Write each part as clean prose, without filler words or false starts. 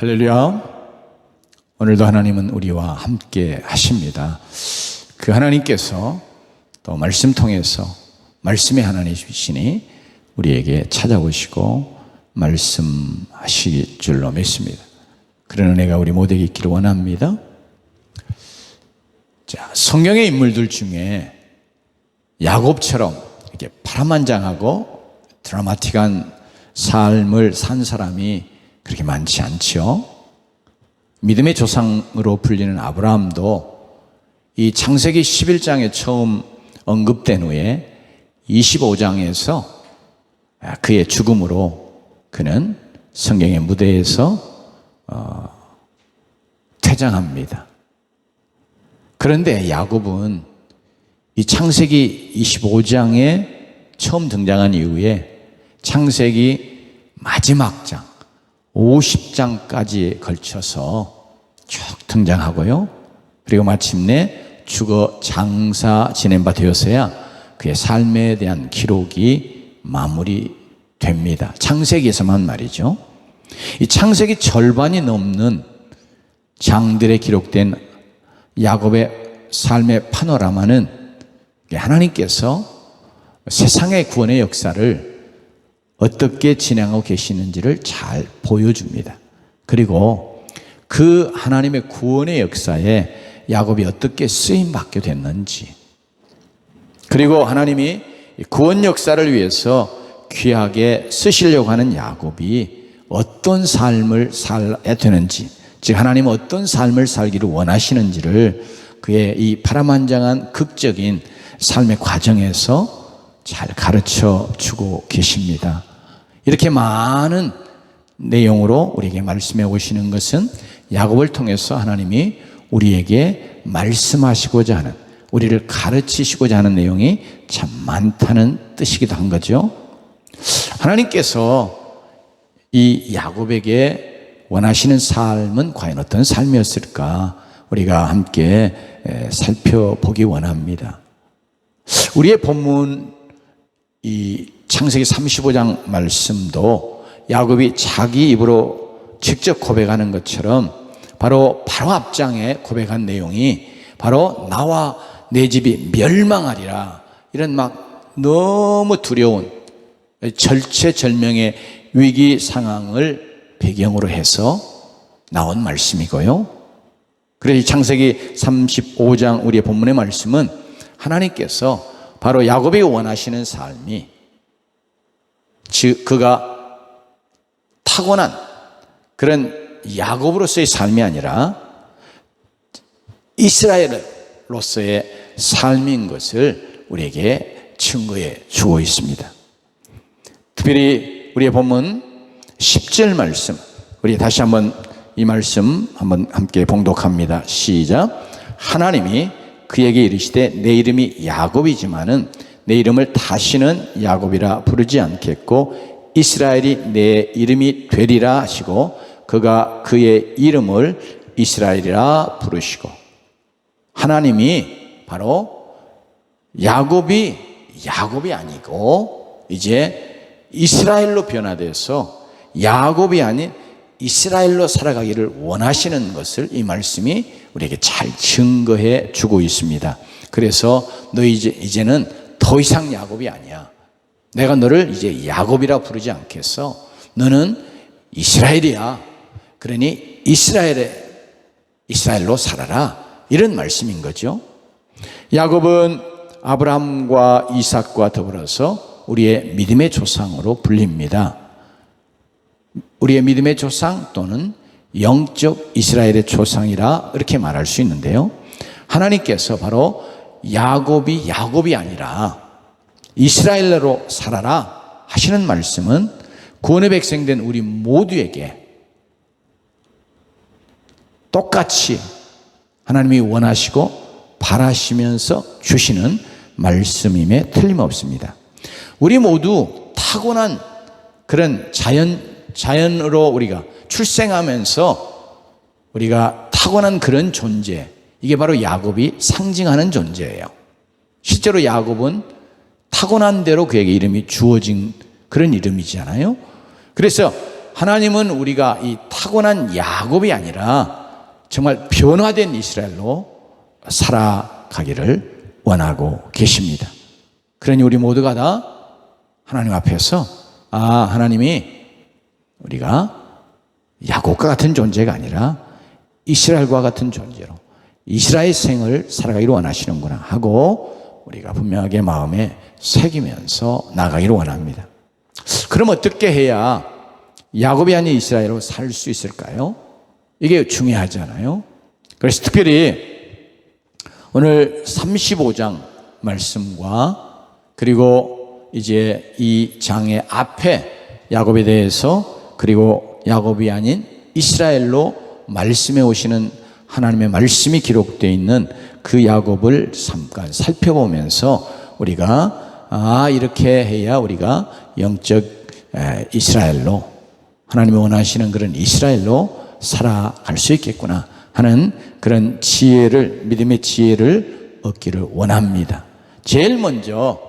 할렐루야. 오늘도 하나님은 우리와 함께 하십니다. 그 하나님께서 또 말씀 통해서 말씀의 하나님이시니 우리에게 찾아오시고 말씀하실 줄로 믿습니다. 그런 은혜가 우리 모두에게 있기를 원합니다. 자, 성경의 인물들 중에 야곱처럼 이렇게 파란만장하고 드라마틱한 삶을 산 사람이 그렇게 많지 않죠. 믿음의 조상으로 불리는 아브라함도 이 창세기 11장에 처음 언급된 후에 25장에서 그의 죽음으로 그는 성경의 무대에서 퇴장합니다. 그런데 야곱은 이 창세기 25장에 처음 등장한 이후에 창세기 마지막 장 50장까지 걸쳐서 쭉 등장하고요. 그리고 마침내 죽어 장사 지낸 바 되어서야 그의 삶에 대한 기록이 마무리됩니다. 창세기에서만 말이죠. 이 창세기 절반이 넘는 장들에 기록된 야곱의 삶의 파노라마는 하나님께서 세상의 구원의 역사를 어떻게 진행하고 계시는지를 잘 보여줍니다. 그리고 그 하나님의 구원의 역사에 야곱이 어떻게 쓰임받게 됐는지, 그리고 하나님이 구원 역사를 위해서 귀하게 쓰시려고 하는 야곱이 어떤 삶을 살아야 되는지, 즉 하나님은 어떤 삶을 살기를 원하시는지를 그의 이 파란만장한 극적인 삶의 과정에서 잘 가르쳐 주고 계십니다. 이렇게 많은 내용으로 우리에게 말씀해 오시는 것은 야곱을 통해서 하나님이 우리에게 말씀하시고자 하는, 우리를 가르치시고자 하는 내용이 참 많다는 뜻이기도 한 거죠. 하나님께서 이 야곱에게 원하시는 삶은 과연 어떤 삶이었을까 우리가 함께 살펴보기 원합니다. 우리의 본문 이 창세기 35장 말씀도 야곱이 자기 입으로 직접 고백하는 것처럼 바로 앞장에 고백한 내용이 바로 나와 내 집이 멸망하리라, 이런 막 너무 두려운 절체절명의 위기 상황을 배경으로 해서 나온 말씀이고요. 그래서 창세기 35장 우리의 본문의 말씀은 하나님께서 바로 야곱이 원하시는 삶이, 즉 그가 타고난 그런 야곱으로서의 삶이 아니라 이스라엘로서의 삶인 것을 우리에게 증거해 주고 있습니다. 특별히 우리의 본문 10절 말씀, 우리 다시 한번 이 말씀 한번 함께 봉독합니다. 시작. 하나님이 그에게 이르시되 내 이름이 야곱이지만은 내 이름을 다시는 야곱이라 부르지 않겠고 이스라엘이 내 이름이 되리라 하시고 그가 그의 이름을 이스라엘이라 부르시고, 하나님이 바로 야곱이 아니고 이제 이스라엘로 변화돼서 야곱이 아닌 이스라엘로 살아가기를 원하시는 것을 이 말씀이 우리에게 잘 증거해 주고 있습니다. 그래서 너 이제는 더 이상 야곱이 아니야. 내가 너를 이제 야곱이라 부르지 않겠어. 너는 이스라엘이야. 그러니 이스라엘로 살아라. 이런 말씀인 거죠. 야곱은 아브라함과 이삭과 더불어서 우리의 믿음의 조상으로 불립니다. 우리의 믿음의 조상 또는 영적 이스라엘의 조상이라 이렇게 말할 수 있는데요. 하나님께서 바로 야곱이 아니라 이스라엘로 살아라 하시는 말씀은 구원의 백성된 우리 모두에게 똑같이 하나님이 원하시고 바라시면서 주시는 말씀임에 틀림없습니다. 우리 모두 타고난 그런 자연으로 우리가 출생하면서 우리가 타고난 그런 존재, 이게 바로 야곱이 상징하는 존재예요. 실제로 야곱은 타고난 대로 그에게 이름이 주어진 그런 이름이잖아요. 그래서 하나님은 우리가 이 타고난 야곱이 아니라 정말 변화된 이스라엘로 살아가기를 원하고 계십니다. 그러니 우리 모두가 다 하나님 앞에서 하나님이 우리가 야곱과 같은 존재가 아니라 이스라엘과 같은 존재로 이스라엘 생을 살아가기를 원하시는구나 하고 우리가 분명하게 마음에 새기면서 나가기를 원합니다. 그럼 어떻게 해야 야곱이 아닌 이스라엘로 살 수 있을까요? 이게 중요하잖아요. 그래서 특별히 오늘 35장 말씀과 그리고 이제 이 장의 앞에 야곱에 대해서 그리고 야곱이 아닌 이스라엘로 말씀해 오시는 하나님의 말씀이 기록되어 있는 그 야곱을 잠깐 살펴보면서 우리가 이렇게 해야 우리가 영적 이스라엘로 하나님이 원하시는 그런 이스라엘로 살아갈 수 있겠구나 하는 그런 지혜를, 믿음의 지혜를 얻기를 원합니다. 제일 먼저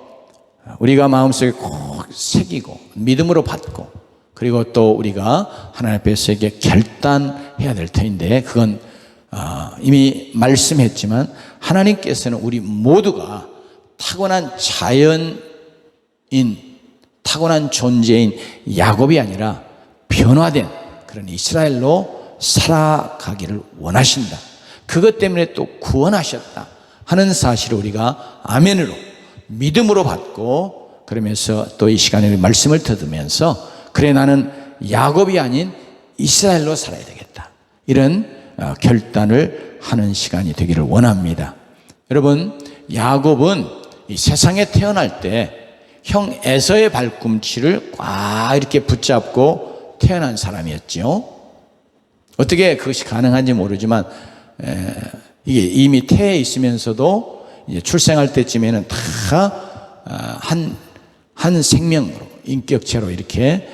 우리가 마음속에 꼭 새기고 믿음으로 받고 그리고 또 우리가 하나님 앞에서 이게 결단해야 될 터인데 그건 이미 말씀했지만 하나님께서는 우리 모두가 타고난 자연인, 타고난 존재인 야곱이 아니라 변화된 그런 이스라엘로 살아가기를 원하신다. 그것 때문에 또 구원하셨다 하는 사실을 우리가 아멘으로 믿음으로 받고 그러면서 또 이 시간에 말씀을 들으면서 그래 나는 야곱이 아닌 이스라엘로 살아야 되겠다. 이런 결단을 하는 시간이 되기를 원합니다. 여러분, 야곱은 이 세상에 태어날 때 형 에서의 발꿈치를 꽉 이렇게 붙잡고 태어난 사람이었죠. 어떻게 그것이 가능한지 모르지만 이게 이미 태에 있으면서도 이제 출생할 때쯤에는 다 한 생명으로 인격체로 이렇게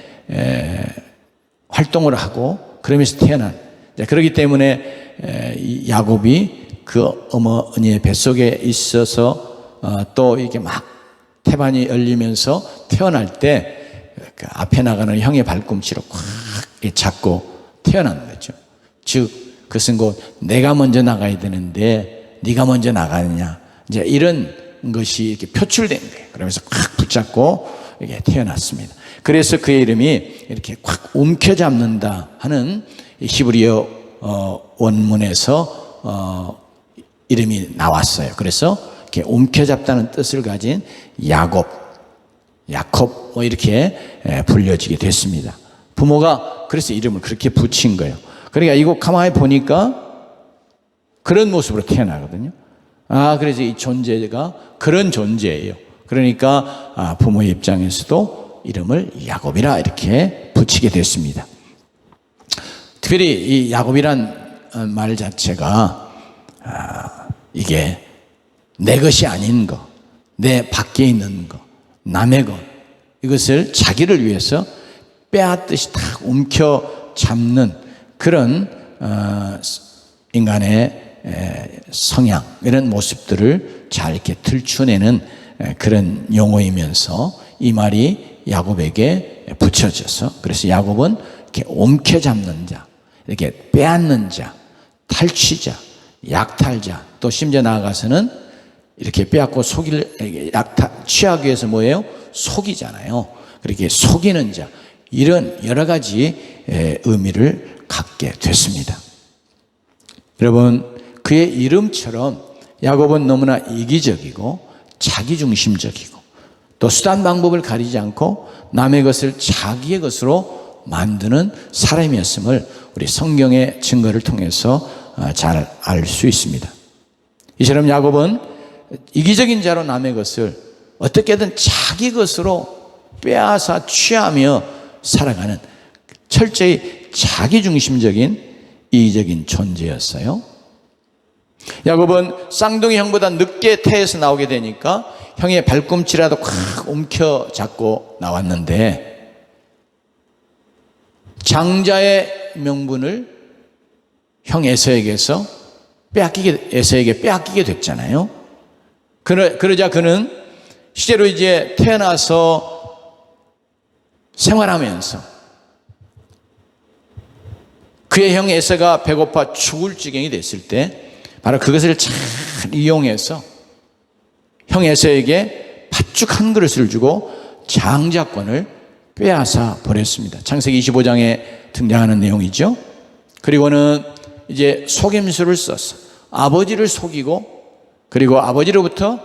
활동을 하고 그러면서 태어난 그렇기 때문에 이 야곱이 그 어머니의 뱃속에 있어서 또 이렇게 막 태반이 열리면서 태어날 때 그 앞에 나가는 형의 발꿈치로 꽉 잡고 태어난 거죠. 즉 그것은 곧 내가 먼저 나가야 되는데 네가 먼저 나가느냐 이제 이런 것이 이렇게 표출된 거예요. 그러면서 꽉 붙잡고 이렇게 태어났습니다. 그래서 그의 이름이 이렇게 꽉 움켜잡는다 하는 히브리어 원문에서 이름이 나왔어요. 그래서 이렇게 움켜잡다는 뜻을 가진 야곱 뭐 이렇게 불려지게 됐습니다. 부모가 그래서 이름을 그렇게 붙인 거예요. 그러니까 이거 가만히 보니까 그런 모습으로 태어나거든요. 그래서 이 존재가 그런 존재예요. 그러니까 부모의 입장에서도 이름을 야곱이라 이렇게 붙이게 됐습니다. 특별히 이 야곱이란 말 자체가 이게 내 것이 아닌 거, 내 밖에 있는 거, 남의 것 이것을 자기를 위해서 빼앗듯이 딱 움켜 잡는 그런 인간의 성향 이런 모습들을 잘 이렇게 들춰내는 그런 용어이면서 이 말이 야곱에게 붙여져서 그래서 야곱은 이렇게 움켜잡는 자, 이렇게 빼앗는 자, 탈취자, 약탈자 또 심지어 나아가서는 이렇게 빼앗고 취하기 위해서 뭐예요? 속이잖아요. 그렇게 속이는 자 이런 여러 가지 의미를 갖게 됐습니다. 여러분 그의 이름처럼 야곱은 너무나 이기적이고 자기중심적이고 또 수단 방법을 가리지 않고 남의 것을 자기의 것으로 만드는 사람이었음을 우리 성경의 증거를 통해서 잘 알 수 있습니다. 이처럼 야곱은 이기적인 자로 남의 것을 어떻게든 자기 것으로 빼앗아 취하며 살아가는 철저히 자기중심적인 이기적인 존재였어요. 야곱은 쌍둥이 형보다 늦게 태에서 나오게 되니까 형의 발꿈치라도 콱 움켜잡고 나왔는데 장자의 명분을 형 에서에게서 에서에게 빼앗기게 됐잖아요. 그러자 그는 실제로 이제 태어나서 생활하면서 그의 형 에서가 배고파 죽을 지경이 됐을 때 바로 그것을 잘 이용해서 형 에서에게 팥죽 한 그릇을 주고 장자권을 빼앗아 버렸습니다. 창세기 25장에 등장하는 내용이죠. 그리고는 이제 속임수를 써서 아버지를 속이고, 그리고 아버지로부터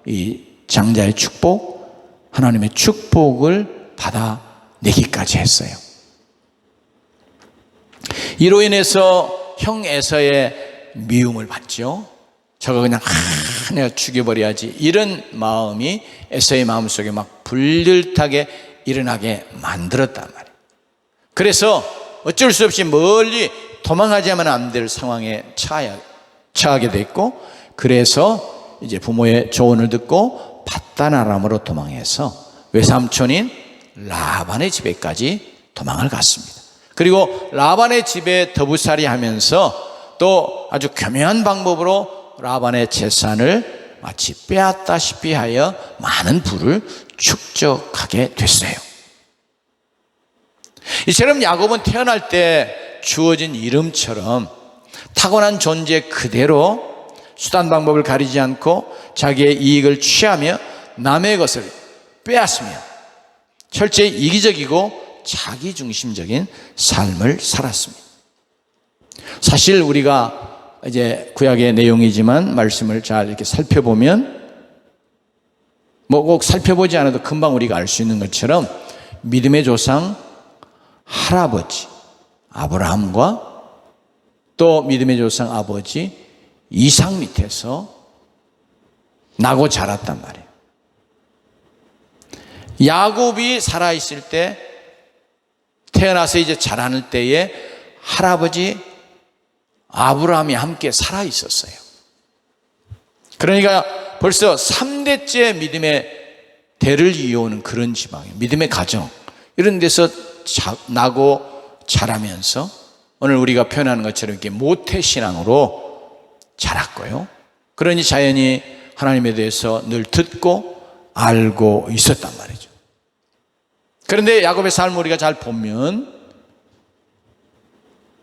이 장자의 축복, 하나님의 축복을 받아내기까지 했어요. 이로 인해서 형 에서의 미움을 받죠. 저거 그냥 내가 죽여버려야지, 이런 마음이 에서의 마음속에 막 불들타게 일어나게 만들었단 말이에요. 그래서 어쩔 수 없이 멀리 도망가야만 안 될 상황에 처하게 됐고, 그래서 이제 부모의 조언을 듣고 밧단 아람으로 도망해서 외삼촌인 라반의 집에까지 도망을 갔습니다. 그리고 라반의 집에 더부살이 하면서 또 아주 교묘한 방법으로 라반의 재산을 마치 빼앗다시피 하여 많은 부를 축적하게 됐어요. 이처럼 야곱은 태어날 때 주어진 이름처럼 타고난 존재 그대로 수단 방법을 가리지 않고 자기의 이익을 취하며 남의 것을 빼앗으며 철저히 이기적이고 자기중심적인 삶을 살았습니다. 사실 우리가 이제 구약의 내용이지만 말씀을 잘 이렇게 살펴보면 뭐 꼭 살펴보지 않아도 금방 우리가 알 수 있는 것처럼 믿음의 조상 할아버지 아브라함과 또 믿음의 조상 아버지 이삭 밑에서 나고 자랐단 말이에요. 야곱이 살아있을 때, 태어나서 이제 자라는 때에 할아버지 아브라함이 함께 살아있었어요. 그러니까 벌써 3대째 믿음의 대를 이어오는 그런 지방이에요. 믿음의 가정, 이런 데서 나고 자라면서 오늘 우리가 표현하는 것처럼 이렇게 모태신앙으로 자랐고요. 그러니 자연히 하나님에 대해서 늘 듣고 알고 있었단 말이죠. 그런데 야곱의 삶을 우리가 잘 보면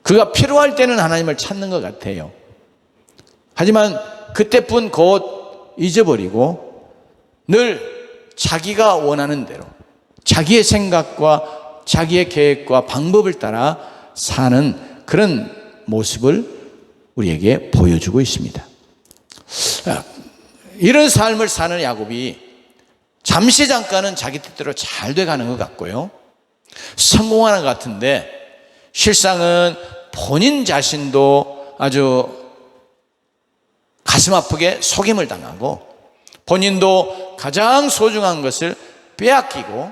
그가 필요할 때는 하나님을 찾는 것 같아요. 하지만 그때뿐 곧 잊어버리고 늘 자기가 원하는 대로 자기의 생각과 자기의 계획과 방법을 따라 사는 그런 모습을 우리에게 보여주고 있습니다. 이런 삶을 사는 야곱이 잠시 잠깐은 자기 뜻대로 잘 돼가는 것 같고요, 성공하는 것 같은데 실상은 본인 자신도 아주 가슴 아프게 속임을 당하고 본인도 가장 소중한 것을 빼앗기고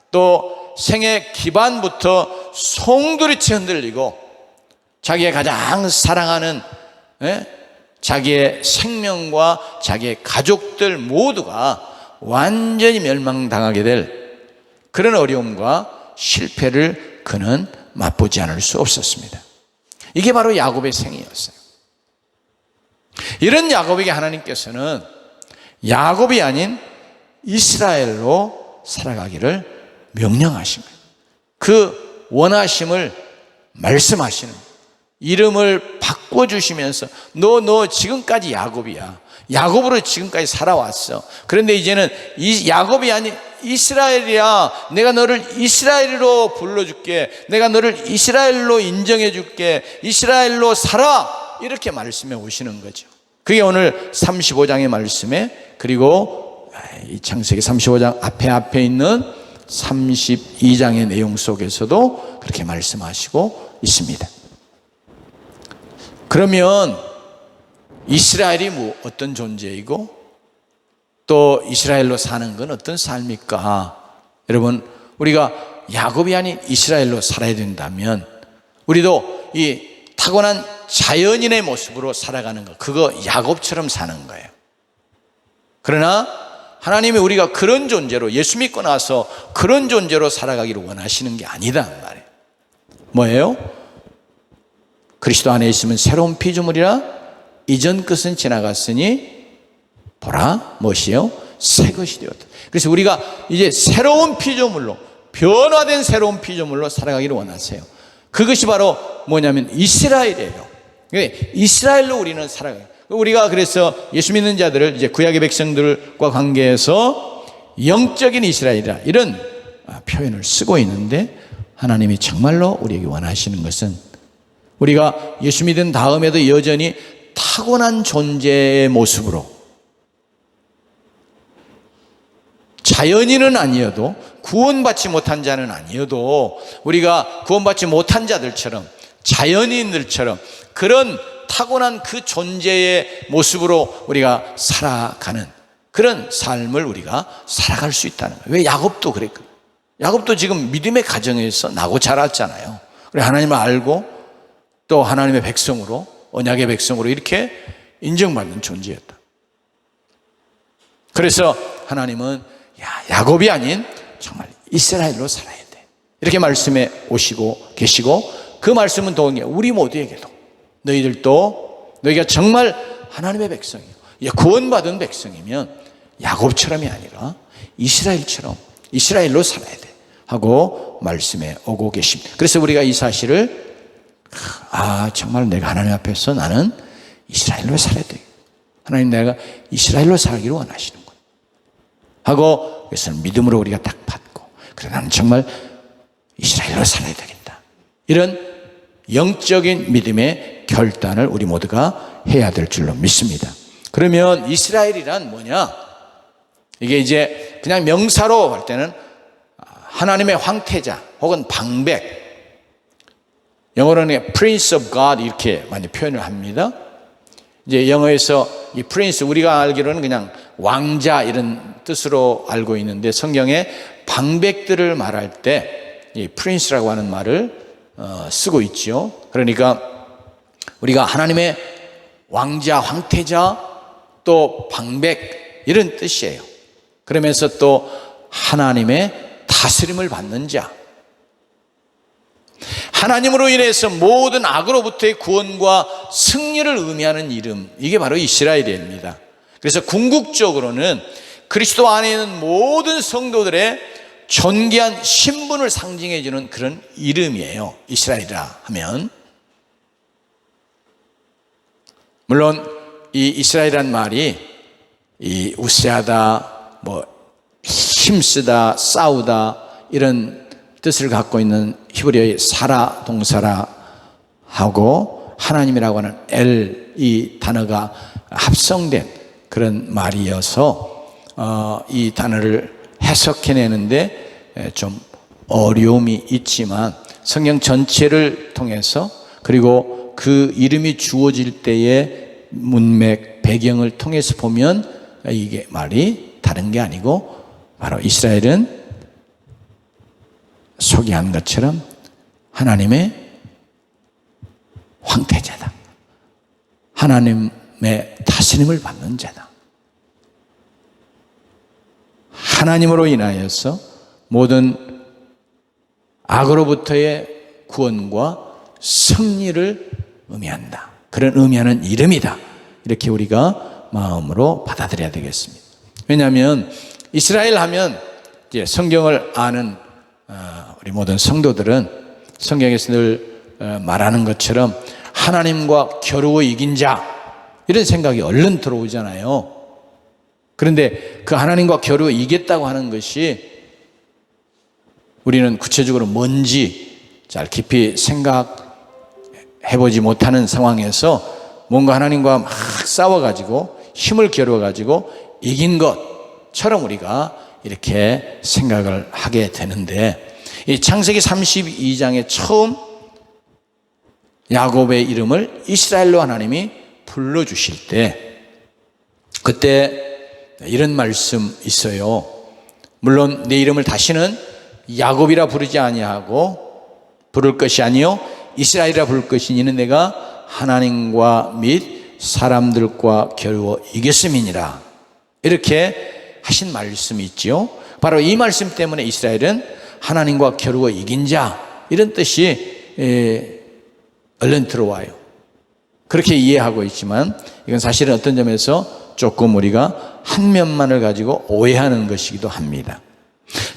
또 생의 기반부터 송두리째 흔들리고 자기의 가장 사랑하는 자기의 생명과 자기의 가족들 모두가 완전히 멸망당하게 될 그런 어려움과 실패를 그는 맛보지 않을 수 없었습니다. 이게 바로 야곱의 생이었어요. 이런 야곱에게 하나님께서는 야곱이 아닌 이스라엘로 살아가기를 명령하신 거예요. 그 원하심을 말씀하시는 거예요. 이름을 바꿔주시면서 너 지금까지 야곱이야. 야곱으로 지금까지 살아왔어. 그런데 이제는 야곱이 아닌 이스라엘이야. 내가 너를 이스라엘로 불러줄게. 내가 너를 이스라엘로 인정해줄게. 이스라엘로 살아. 이렇게 말씀해 오시는 거죠. 그게 오늘 35장의 말씀에, 그리고 이 창세기 35장 앞에 있는 32장의 내용 속에서도 그렇게 말씀하시고 있습니다. 그러면 이스라엘이 어떤 존재이고 또 이스라엘로 사는 건 어떤 삶입니까? 여러분, 우리가 야곱이 아닌 이스라엘로 살아야 된다면 우리도 이 타고난 자연인의 모습으로 살아가는 것, 그거 야곱처럼 사는 거예요. 그러나 하나님이 우리가 그런 존재로, 예수 믿고 나서 그런 존재로 살아가기를 원하시는 게 아니다 말이에요. 뭐예요? 그리스도 안에 있으면 새로운 피조물이라 이전 것은 지나갔으니 보라 무엇이요? 새 것이 되었다. 그래서 우리가 이제 새로운 피조물로, 변화된 새로운 피조물로 살아가기를 원하세요. 그것이 바로 뭐냐면 이스라엘이에요. 이스라엘로 우리는 살아가요. 우리가 그래서 예수 믿는 자들을 이제 구약의 백성들과 관계해서 영적인 이스라엘이라 이런 표현을 쓰고 있는데, 하나님이 정말로 우리에게 원하시는 것은 우리가 예수 믿은 다음에도 여전히 타고난 존재의 모습으로, 자연인은 아니어도, 구원받지 못한 자는 아니어도 우리가 구원받지 못한 자들처럼, 자연인들처럼 그런 타고난 그 존재의 모습으로 우리가 살아가는 그런 삶을 우리가 살아갈 수 있다는 거예요. 왜 야곱도 그랬거든요. 야곱도 지금 믿음의 가정에서 나고 자랐잖아요. 그래 하나님을 알고 또 하나님의 백성으로, 언약의 백성으로 이렇게 인정받는 존재였다. 그래서 하나님은 야곱이 아닌 정말 이스라엘로 살아야 돼, 이렇게 말씀해 오시고 계시고, 그 말씀은 동일해 우리 모두에게도, 너희들도 너희가 정말 하나님의 백성이요, 구원받은 백성이면 야곱처럼이 아니라 이스라엘처럼, 이스라엘로 살아야 돼 하고 말씀해 오고 계십니다. 그래서 우리가 이 사실을 정말 내가 하나님 앞에서 나는 이스라엘로 살아야 돼, 하나님 내가 이스라엘로 살기를 원하시는 거예요 하고, 그래서 믿음으로 우리가 딱 받고, 그래 나는 정말 이스라엘로 살아야 되겠다, 이런 영적인 믿음의 결단을 우리 모두가 해야 될 줄로 믿습니다. 그러면 이스라엘이란 뭐냐? 이게 이제 그냥 명사로 할 때는 하나님의 황태자 혹은 방백, 영어로는 Prince of God 이렇게 많이 표현을 합니다. 이제 영어에서 이 Prince, 우리가 알기로는 그냥 왕자 이런 뜻으로 알고 있는데, 성경에 방백들을 말할 때 이 Prince라고 하는 말을 쓰고 있죠. 그러니까 우리가 하나님의 왕자, 황태자, 또 방백 이런 뜻이에요. 그러면서 또 하나님의 다스림을 받는 자, 하나님으로 인해서 모든 악으로부터의 구원과 승리를 의미하는 이름, 이게 바로 이스라엘입니다. 그래서 궁극적으로는 그리스도 안에 있는 모든 성도들의 존귀한 신분을 상징해 주는 그런 이름이에요, 이스라엘이라 하면. 물론 이 이스라엘이란 말이 이 우세하다, 뭐 힘쓰다, 싸우다 이런 뜻을 갖고 있는 히브리어의 사라 동사라 하고, 하나님이라고 하는 엘, 이 단어가 합성된 그런 말이어서 이 단어를 해석해내는데 좀 어려움이 있지만, 성경 전체를 통해서, 그리고 그 이름이 주어질 때의 문맥, 배경을 통해서 보면 이게 말이 다른 게 아니고, 바로 이스라엘은 소개한 것처럼 하나님의 황태자다, 하나님의 다스림을 받는 자다. 하나님으로 인하여서 모든 악으로부터의 구원과 승리를 의미한다, 그런 의미하는 이름이다, 이렇게 우리가 마음으로 받아들여야 되겠습니다. 왜냐하면 이스라엘 하면 이제 성경을 아는 우리 모든 성도들은 성경에서 늘 말하는 것처럼 하나님과 겨루어 이긴 자, 이런 생각이 얼른 들어오잖아요. 그런데 그 하나님과 겨루어 이겼다고 하는 것이 우리는 구체적으로 뭔지 잘 깊이 생각해보지 못하는 상황에서 뭔가 하나님과 막 싸워가지고 힘을 겨루어가지고 이긴 것처럼 우리가 이렇게 생각을 하게 되는데, 이 창세기 32장에 처음 야곱의 이름을 이스라엘로 하나님이 불러주실 때, 그때 이런 말씀 있어요. 물론 내 이름을 다시는 야곱이라 부르지 아니하고 부를 것이 아니요 이스라엘이라 부를 것이니 이는 내가 하나님과 및 사람들과 겨루어 이겼음이니라, 이렇게 하신 말씀이 있죠. 바로 이 말씀 때문에 이스라엘은 하나님과 겨루어 이긴 자, 이런 뜻이 얼른 들어와요. 그렇게 이해하고 있지만 이건 사실은 어떤 점에서 조금 우리가 한 면만을 가지고 오해하는 것이기도 합니다.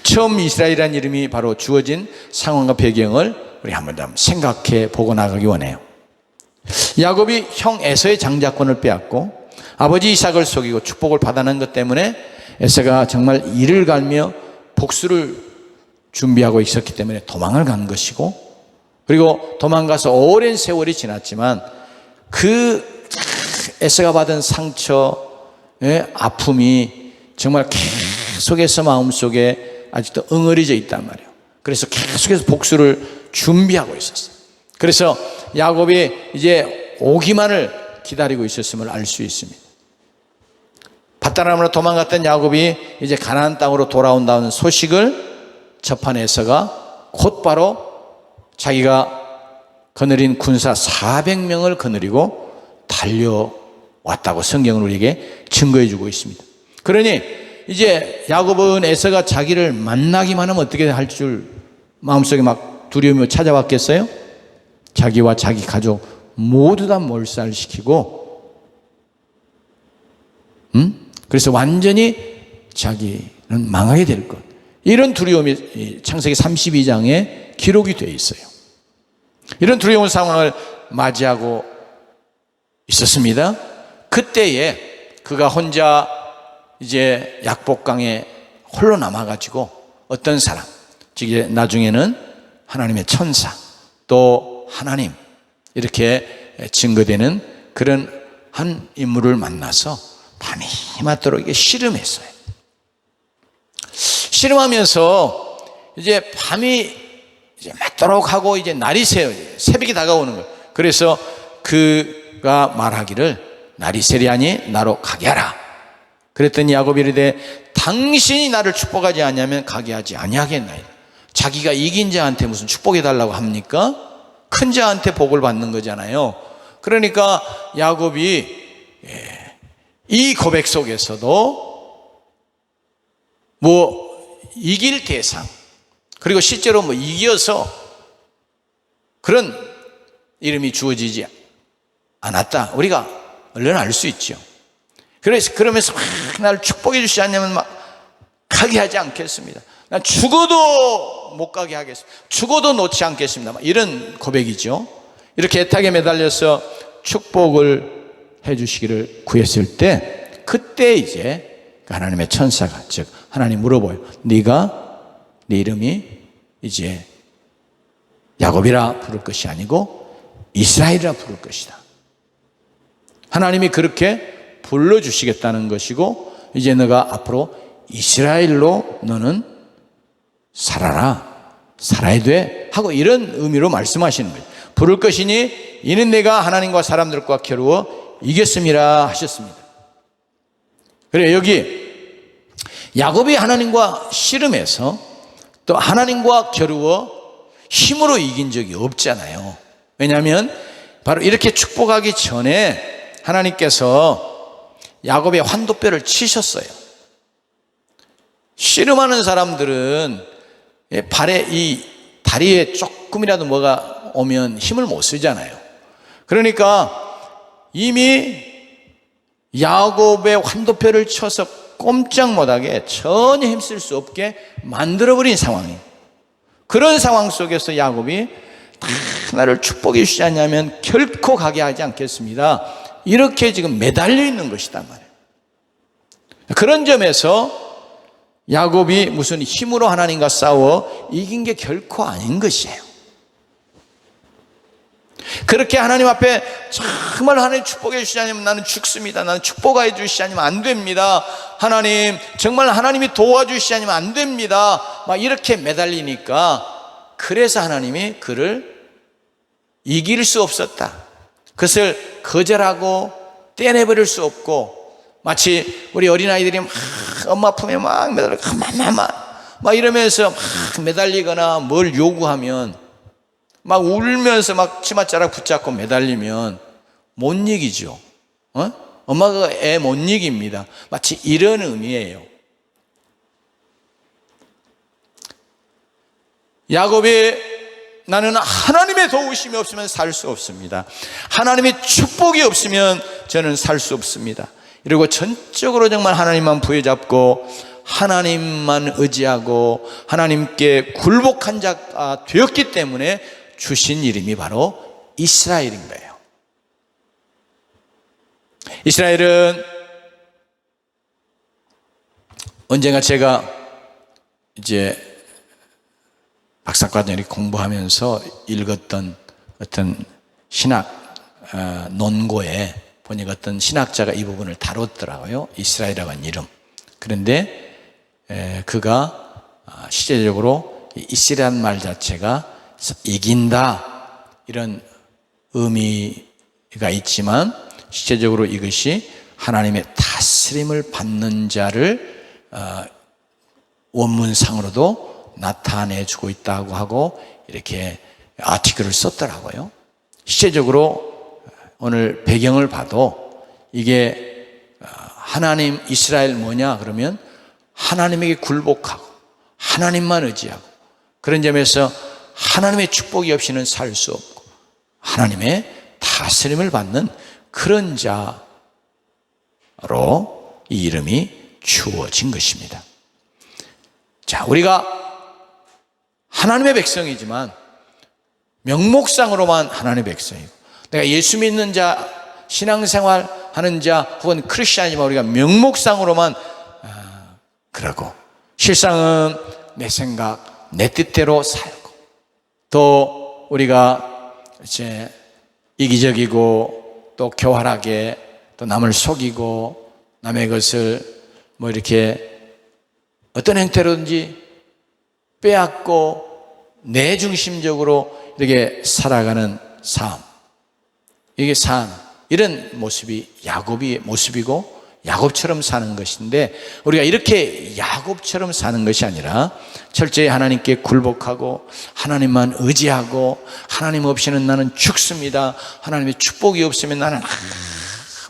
처음 이스라엘이라는 이름이 바로 주어진 상황과 배경을 우리 한번 좀 생각해 보고 나가기 원해요. 야곱이 형 에서의 장자권을 빼앗고 아버지 이삭을 속이고 축복을 받아낸 것 때문에 에서가 정말 이를 갈며 복수를 준비하고 있었기 때문에 도망을 간 것이고, 그리고 도망가서 오랜 세월이 지났지만 그 에서가 받은 상처의 아픔이 정말 계속해서 마음속에 아직도 응어리져 있단 말이에요. 그래서 계속해서 복수를 준비하고 있었어요. 그래서 야곱이 이제 오기만을 기다리고 있었음을 알 수 있습니다. 밧다람으로 도망갔던 야곱이 이제 가나안 땅으로 돌아온다는 소식을 접한 에서가 곧바로 자기가 거느린 군사 400명을 거느리고 달려왔다고 성경은 우리에게 증거해 주고 있습니다. 그러니 이제 야곱은 에서가 자기를 만나기만 하면 어떻게 할 줄 마음속에 막 두려움이 찾아왔겠어요? 자기와 자기 가족 모두 다 몰살시키고, 그래서 완전히 자기는 망하게 될 것, 이런 두려움이 창세기 32장에 기록이 되어 있어요. 이런 두려운 상황을 맞이하고 있었습니다. 그때에 그가 혼자 이제 약복강에 홀로 남아가지고 어떤 사람, 즉 나중에는 하나님의 천사, 또 하나님, 이렇게 증거되는 그런 한 인물을 만나서 밤이 맞도록 씨름했어요. 씨름하면서 이제 밤이 이제 맞도록 하고 이제 날이 새요. 새벽이 다가오는 거예요. 그래서 그가 말하기를 날이 새리하니 나로 가게 하라. 그랬더니 야곱이 이르되 당신이 나를 축복하지 않냐면 가게 하지 아니하겠나이다. 자기가 이긴 자한테 무슨 축복해 달라고 합니까? 큰 자한테 복을 받는 거잖아요. 그러니까 야곱이 이 고백 속에서도 뭐 이길 대상, 그리고 실제로 뭐 이겨서 그런 이름이 주어지지 않았다, 우리가 얼른 알 수 있죠. 그러면서 나를 축복해 주시지 않냐면 막 가게 하지 않겠습니다. 난 죽어도 못 가게 하겠습니다. 죽어도 놓지 않겠습니다. 이런 고백이죠. 이렇게 애타게 매달려서 축복을 해 주시기를 구했을 때, 그때 이제 하나님의 천사가, 즉 하나님 물어봐요. 네가 네 이름이 이제 야곱이라 부를 것이 아니고 이스라엘이라 부를 것이다. 하나님이 그렇게 불러주시겠다는 것이고, 이제 너가 앞으로 이스라엘로 너는 살아야 돼 하고 이런 의미로 말씀하시는 거예요. 부를 것이니 이는 내가 하나님과 사람들과 겨루어 이겼음이라 하셨습니다. 그래, 여기 야곱이 하나님과 씨름해서 또 하나님과 겨루어 힘으로 이긴 적이 없잖아요. 왜냐하면 바로 이렇게 축복하기 전에 하나님께서 야곱의 환도뼈를 치셨어요. 씨름하는 사람들은 발에 이 다리에 조금이라도 뭐가 오면 힘을 못 쓰잖아요. 그러니까 이미 야곱의 환도뼈를 쳐서 꼼짝 못하게 전혀 힘쓸 수 없게 만들어버린 상황이에요. 그런 상황 속에서 야곱이 나를 축복해 주시지 않냐면 결코 가게 하지 않겠습니다, 이렇게 지금 매달려 있는 것이단 말이에요. 그런 점에서 야곱이 무슨 힘으로 하나님과 싸워 이긴 게 결코 아닌 것이에요. 그렇게 하나님 앞에 정말 하나님 축복해 주시지 않으면 나는 죽습니다, 나는 축복해 주시지 않으면 안 됩니다, 하나님 정말 하나님이 도와주시지 않으면 안 됩니다, 막 이렇게 매달리니까, 그래서 하나님이 그를 이길 수 없었다, 그것을 거절하고 떼내버릴 수 없고, 마치 우리 어린아이들이 막 엄마 품에 막 매달려 막 이러면서 막 매달리거나 뭘 요구하면 막 울면서 막 치맛자락 붙잡고 매달리면 못 이기죠. 엄마가 애 못 이깁니다. 마치 이런 의미예요. 야곱이 나는 하나님의 도우심이 없으면 살 수 없습니다, 하나님의 축복이 없으면 저는 살 수 없습니다, 이러고 전적으로 정말 하나님만 부여잡고 하나님만 의지하고 하나님께 굴복한 자가 되었기 때문에 주신 이름이 바로 이스라엘인 거예요. 이스라엘은 언젠가 제가 이제 박사과정을 공부하면서 읽었던 어떤 신학 논고에 보니까 어떤 신학자가 이 부분을 다뤘더라고요. 이스라엘이라고 하는 이름. 그런데 그가 실제적으로 이스라엘 말 자체가 이긴다 이런 의미가 있지만 실제적으로 이것이 하나님의 다스림을 받는 자를 원문상으로도 나타내주고 있다고 하고 이렇게 아티클을 썼더라고요. 실제적으로 오늘 배경을 봐도 이게 하나님 이스라엘 뭐냐 그러면 하나님에게 굴복하고 하나님만 의지하고 그런 점에서 하나님의 축복이 없이는 살 수 없고 하나님의 다스림을 받는 그런 자로 이 이름이 주어진 것입니다. 자, 우리가 하나님의 백성이지만 명목상으로만 하나님의 백성이고 내가 예수 믿는 자, 신앙생활 하는 자 혹은 크리스찬이지만 우리가 명목상으로만 그러고 실상은 내 생각, 내 뜻대로 살고 또 우리가 이제 이기적이고 또 교활하게 또 남을 속이고 남의 것을 뭐 이렇게 어떤 형태로든지 빼앗고 내 중심적으로 이렇게 살아가는 삶, 이게 이런 모습이 야곱의 모습이고 야곱처럼 사는 것인데 우리가 이렇게 야곱처럼 사는 것이 아니라 철저히 하나님께 굴복하고 하나님만 의지하고 하나님 없이는 나는 죽습니다. 하나님의 축복이 없으면 나는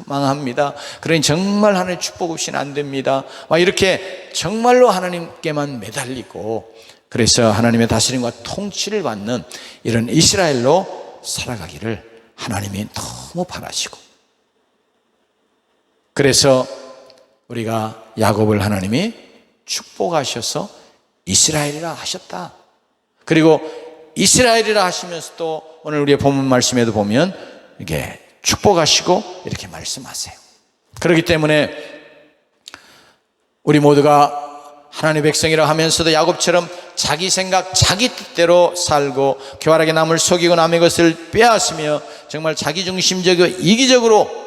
망합니다. 그러니 정말 하나님의 축복 없이는 안 됩니다. 막 이렇게 정말로 하나님께만 매달리고 그래서 하나님의 다스림과 통치를 받는 이런 이스라엘로 살아가기를 하나님이 너무 바라시고 그래서 우리가 야곱을 하나님이 축복하셔서 이스라엘이라 하셨다. 그리고 이스라엘이라 하시면서도 오늘 우리의 본문 말씀에도 보면 이게 축복하시고 이렇게 말씀하세요. 그렇기 때문에 우리 모두가 하나님의 백성이라 하면서도 야곱처럼 자기 생각, 자기 뜻대로 살고 교활하게 남을 속이고 남의 것을 빼앗으며 정말 자기중심적이고 이기적으로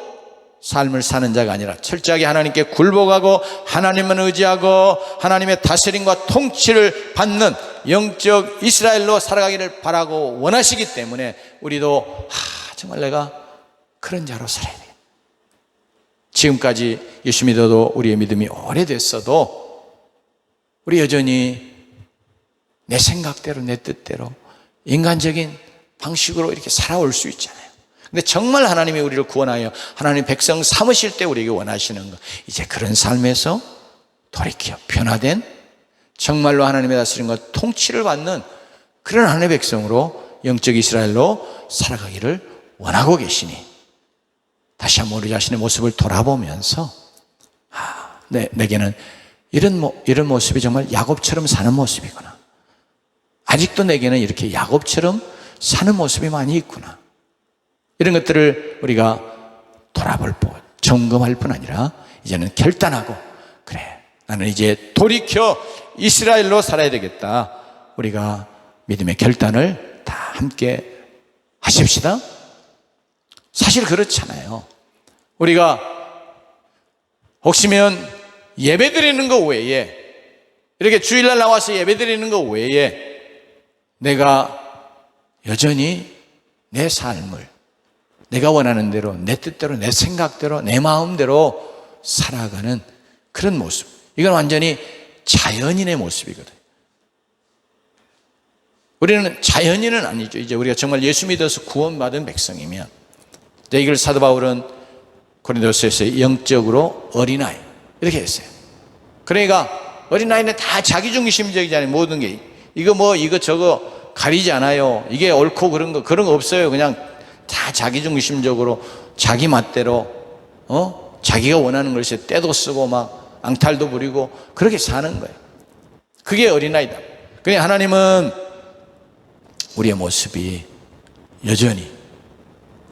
삶을 사는 자가 아니라 철저하게 하나님께 굴복하고 하나님만 의지하고 하나님의 다스림과 통치를 받는 영적 이스라엘로 살아가기를 바라고 원하시기 때문에 우리도 정말 내가 그런 자로 살아야 돼. 지금까지 예수 믿어도 우리의 믿음이 오래됐어도 우리 여전히 내 생각대로 내 뜻대로 인간적인 방식으로 이렇게 살아올 수 있잖아요. 근데 정말 하나님이 우리를 구원하여 하나님 백성 삼으실 때 우리에게 원하시는 것, 이제 그런 삶에서 돌이켜 변화된 정말로 하나님의 다스림과 통치를 받는 그런 하나님의 백성으로 영적 이스라엘로 살아가기를 원하고 계시니 다시 한번 우리 자신의 모습을 돌아보면서 내게는 이런 모습이 정말 야곱처럼 사는 모습이구나. 아직도 내게는 이렇게 야곱처럼 사는 모습이 많이 있구나. 이런 것들을 우리가 돌아볼 뿐, 점검할 뿐 아니라 이제는 결단하고 그래, 나는 이제 돌이켜 이스라엘로 살아야 되겠다. 우리가 믿음의 결단을 다 함께 하십시다. 사실 그렇잖아요. 우리가 혹시면 예배 드리는 것 외에 이렇게 주일날 나와서 예배 드리는 것 외에 내가 여전히 내 삶을 내가 원하는 대로 내 뜻대로 내 생각대로 내 마음대로 살아가는 그런 모습, 이건 완전히 자연인의 모습이거든요. 우리는 자연인은 아니죠. 이제 우리가 정말 예수 믿어서 구원받은 백성이면 이걸 사도 바울은 고린도서에서 영적으로 어린아이 이렇게 했어요. 그러니까 어린아이는 다 자기중심적이잖아요. 모든 게 이거 저거 가리지 않아요. 이게 옳고 그런 거 없어요. 그냥 다 자기중심적으로 자기 맛대로 자기가 원하는 것에 때도 쓰고 막 앙탈도 부리고 그렇게 사는 거예요. 그게 어린아이다. 그러니 하나님은 우리의 모습이 여전히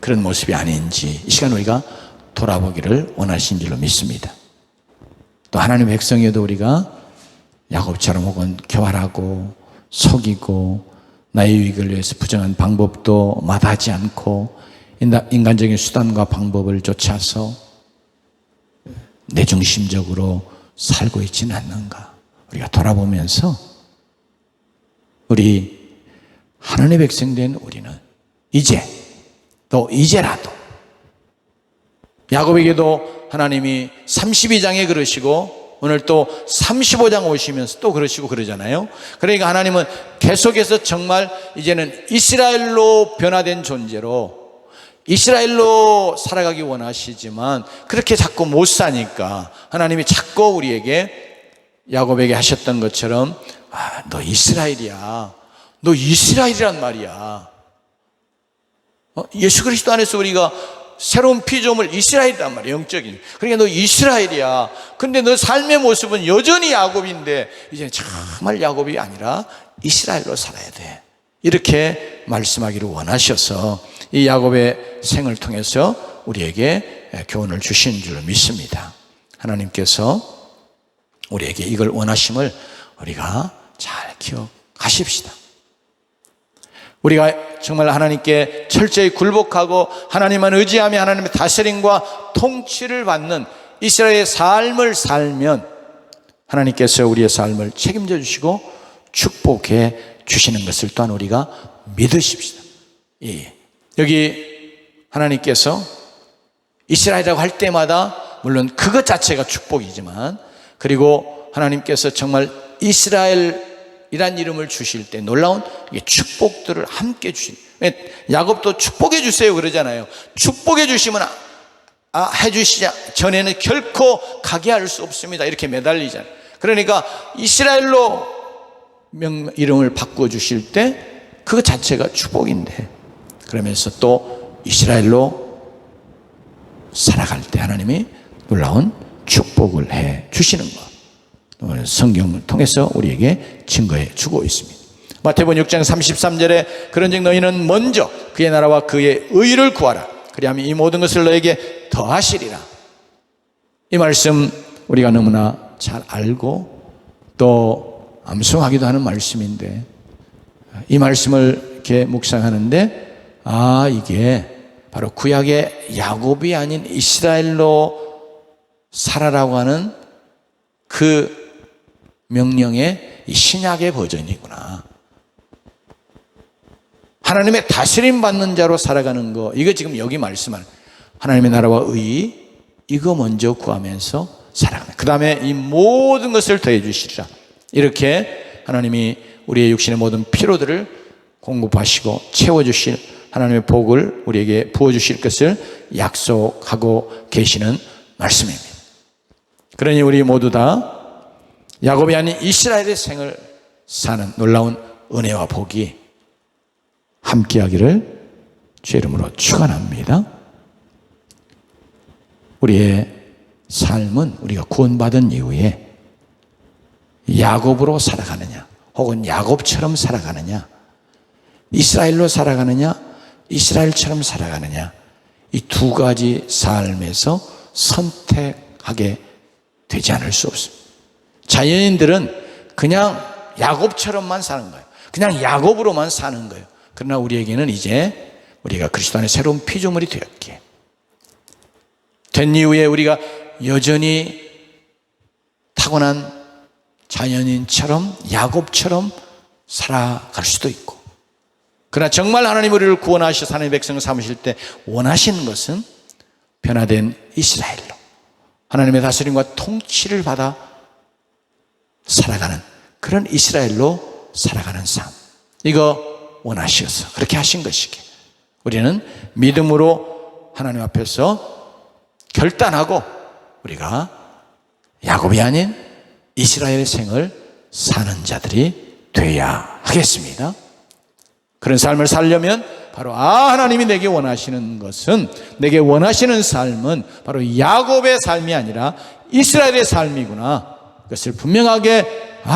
그런 모습이 아닌지 이 시간 우리가 돌아보기를 원하신 줄로 믿습니다. 또 하나님의 백성에도 우리가 야곱처럼 혹은 교활하고 속이고 나의 유익을 위해서 부정한 방법도 마다하지 않고 인간적인 수단과 방법을 쫓아서 내중심적으로 살고 있지는 않는가. 우리가 돌아보면서 우리 하나님의 백성 된 우리는 이제 또 이제라도 야곱에게도 하나님이 32장에 그러시고 오늘 또 35장 오시면서 또 그러시고 그러잖아요. 그러니까 하나님은 계속해서 정말 이제는 이스라엘로 변화된 존재로 이스라엘로 살아가기 원하시지만 그렇게 자꾸 못 사니까 하나님이 자꾸 우리에게 야곱에게 하셨던 것처럼 너 이스라엘이야. 너 이스라엘이란 말이야. 예수 그리스도 안에서 우리가 새로운 피조물 이스라엘이란 말이야. 영적인. 그러니까 너 이스라엘이야. 근데 너 삶의 모습은 여전히 야곱인데 이제 정말 야곱이 아니라 이스라엘로 살아야 돼. 이렇게 말씀하기를 원하셔서 이 야곱의 생을 통해서 우리에게 교훈을 주신 줄 믿습니다. 하나님께서 우리에게 이걸 원하심을 우리가 잘 기억하십시다. 우리가 정말 하나님께 철저히 굴복하고 하나님만 의지하며 하나님의 다스림과 통치를 받는 이스라엘의 삶을 살면 하나님께서 우리의 삶을 책임져 주시고 축복해 주시는 것을 또한 우리가 믿으십시다. 여기 하나님께서 이스라엘이라고 할 때마다 물론 그것 자체가 축복이지만 그리고 하나님께서 정말 이스라엘이란 이름을 주실 때 놀라운 축복들을 함께 주신 야곱도 축복해 주세요 그러잖아요. 축복해 주시면 해주시자 전에는 결코 가게 할 수 없습니다. 이렇게 매달리잖아요. 그러니까 이스라엘로 이름을 바꿔 주실 때 그것 자체가 축복인데 그러면서 또 이스라엘로 살아갈 때 하나님이 놀라운 축복을 해 주시는 것 성경을 통해서 우리에게 증거해 주고 있습니다. 마태복음 6장 33절에 그런즉 너희는 먼저 그의 나라와 그의 의를 구하라. 그리하면 이 모든 것을 너에게 더하시리라. 이 말씀 우리가 너무나 잘 알고 또 암송하기도 하는 말씀인데 이 말씀을 이렇게 묵상하는데 이게 바로 구약의 야곱이 아닌 이스라엘로 살아라고 하는 그 명령의 신약의 버전이구나. 하나님의 다스림 받는 자로 살아가는 거 이거 지금 여기 말씀하는 하나님의 나라와 의 이거 먼저 구하면서 살아가는 그 다음에 이 모든 것을 더해 주시리라. 이렇게 하나님이 우리의 육신의 모든 필요들을 공급하시고 채워주실 하나님의 복을 우리에게 부어주실 것을 약속하고 계시는 말씀입니다. 그러니 우리 모두 다 야곱이 아닌 이스라엘의 생을 사는 놀라운 은혜와 복이 함께하기를 주의 이름으로 축원합니다. 우리의 삶은 우리가 구원받은 이후에 야곱으로 살아가느냐 혹은 야곱처럼 살아가느냐 이스라엘로 살아가느냐 이스라엘처럼 살아가느냐 이 두 가지 삶에서 선택하게 되지 않을 수 없습니다. 자연인들은 그냥 야곱처럼만 사는 거예요. 그냥 야곱으로만 사는 거예요. 그러나 우리에게는 이제 우리가 그리스도 안에 새로운 피조물이 되었기에 된 이후에 우리가 여전히 타고난 자연인처럼 야곱처럼 살아갈 수도 있고 그러나 정말 하나님 우리를 구원하셔서 하나님의 백성을 삼으실 때 원하시는 것은 변화된 이스라엘로 하나님의 다스림과 통치를 받아 살아가는 그런 이스라엘로 살아가는 삶 이거 원하셔서 그렇게 하신 것이기에 우리는 믿음으로 하나님 앞에서 결단하고 우리가 야곱이 아닌 이스라엘의 생을 사는 자들이 되어야 하겠습니다. 그런 삶을 살려면 바로 하나님이 내게 원하시는 것은 내게 원하시는 삶은 바로 야곱의 삶이 아니라 이스라엘의 삶이구나. 그것을 분명하게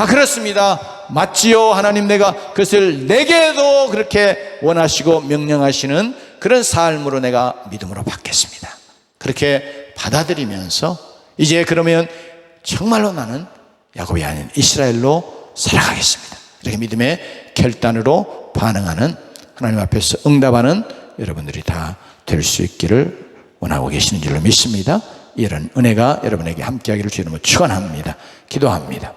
그렇습니다. 맞지요 하나님, 내가 그것을 내게도 그렇게 원하시고 명령하시는 그런 삶으로 내가 믿음으로 받겠습니다. 그렇게 받아들이면서 이제 그러면 정말로 나는 야곱이 아닌 이스라엘로 살아가겠습니다. 이렇게 믿음의 결단으로 반응하는, 하나님 앞에서 응답하는 여러분들이 다 될 수 있기를 원하고 계시는 줄로 믿습니다. 이런 은혜가 여러분에게 함께하기를 주님으로 축원합니다. 기도합니다.